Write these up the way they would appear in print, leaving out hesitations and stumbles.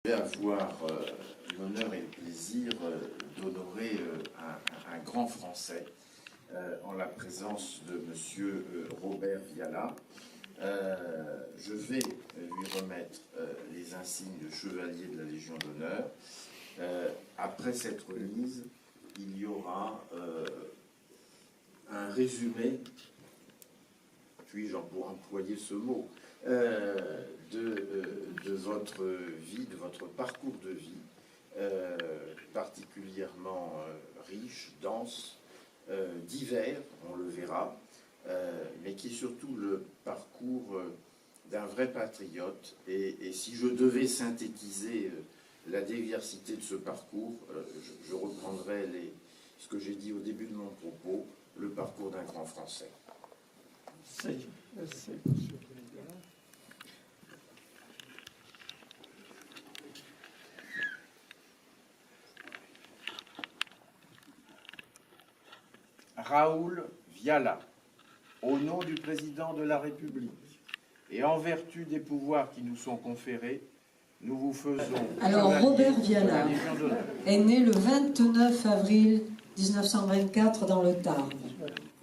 Je vais avoir l'honneur et le plaisir d'honorer un grand Français en la présence de M. Robert Viala. Je vais lui remettre les insignes de chevalier de la Légion d'honneur. Après cette remise, il y aura un résumé, puis-je employer ce mot, de votre vie, de votre parcours de vie, particulièrement riche, dense, divers, on le verra, mais qui est surtout le parcours d'un vrai patriote. Et si je devais synthétiser la diversité de ce parcours, je reprendrai ce que j'ai dit au début de mon propos, le parcours d'un grand Français. Merci, monsieur le président. Raoul Viala, au nom du président de la République et en vertu des pouvoirs qui nous sont conférés, nous vous faisons... Alors, Robert Viala est né le 29 avril 1924 dans le Tarn.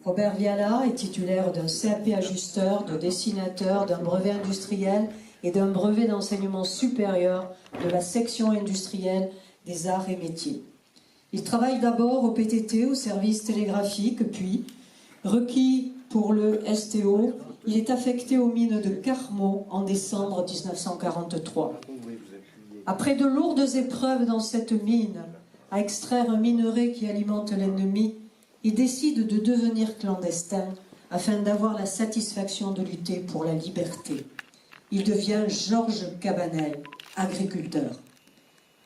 Robert Viala est titulaire d'un CAP ajusteur, de dessinateur, d'un brevet industriel et d'un brevet d'enseignement supérieur de la section industrielle des arts et métiers. Il travaille d'abord au PTT, au service télégraphique, puis, requis pour le STO, il est affecté aux mines de Carmaux en décembre 1943. Après de lourdes épreuves dans cette mine, à extraire un minerai qui alimente l'ennemi, il décide de devenir clandestin afin d'avoir la satisfaction de lutter pour la liberté. Il devient Georges Cabanel, agriculteur.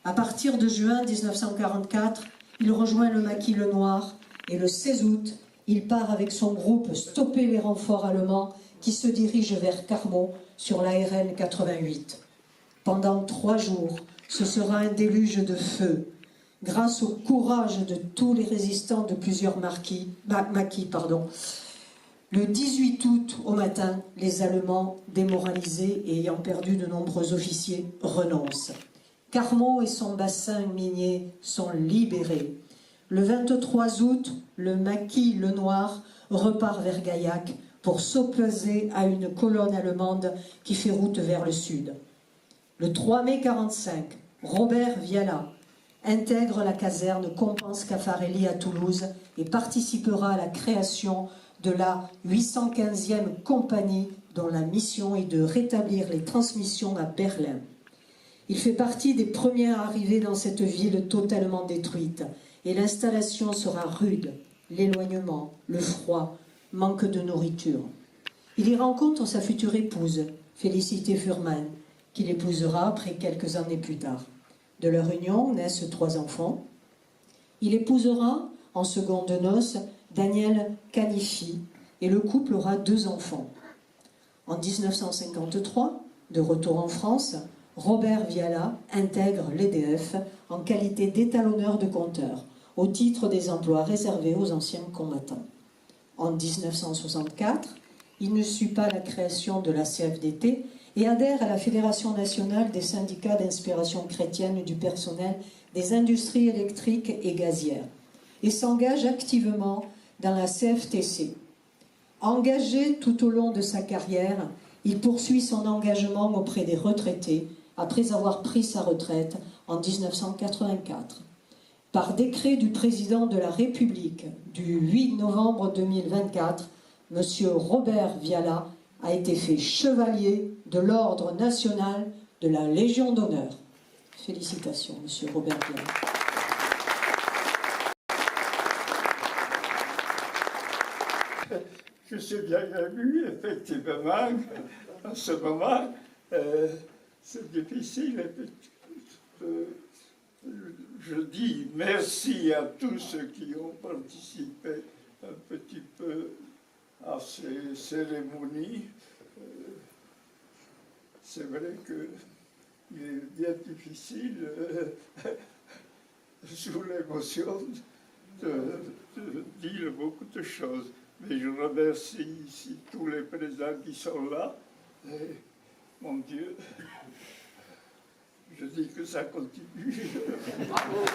À partir de juin 1944, il rejoint le maquis Le Noir et le 16 août, il part avec son groupe stopper les renforts allemands qui se dirigent vers Carmaux sur la RN 88. Pendant 3 jours, ce sera un déluge de feu. Grâce au courage de tous les résistants de plusieurs maquis, le 18 août au matin, les Allemands, démoralisés et ayant perdu de nombreux officiers, renoncent. Carmaux et son bassin minier sont libérés. Le 23 août, le maquis Le Noir repart vers Gaillac pour s'opposer à une colonne allemande qui fait route vers le sud. Le 3 mai 1945, Robert Viala intègre la caserne Compense-Caffarelli à Toulouse et participera à la création de la 815e compagnie dont la mission est de rétablir les transmissions à Berlin. Il fait partie des premiers arrivés dans cette ville totalement détruite et l'installation sera rude, l'éloignement, le froid, manque de nourriture. Il y rencontre sa future épouse, Félicité Furman, qu'il épousera après quelques années plus tard. De leur union naissent 3 enfants. Il épousera, en seconde noces, Daniel Canifi, et le couple aura 2 enfants. En 1953, de retour en France, Robert Viala intègre l'EDF en qualité d'étalonneur de compteur, au titre des emplois réservés aux anciens combattants. En 1964, il ne suit pas la création de la CFDT et adhère à la Fédération nationale des syndicats d'inspiration chrétienne du personnel des industries électriques et gazières et s'engage activement dans la CFTC. Engagé tout au long de sa carrière, il poursuit son engagement auprès des retraités après avoir pris sa retraite en 1984. Par décret du président de la République du 8 novembre 2024, M. Robert Viala a été fait chevalier de l'Ordre national de la Légion d'honneur. Félicitations, M. Robert Viala. Je suis bien ému, effectivement, en ce moment. C'est difficile. Je dis merci à tous ceux qui ont participé un petit peu à ces cérémonies. C'est vrai qu'il est bien difficile, sous l'émotion, de dire beaucoup de choses. Mais je remercie ici tous les présents qui sont là. Et, mon Dieu, je dis que ça continue. Bravo.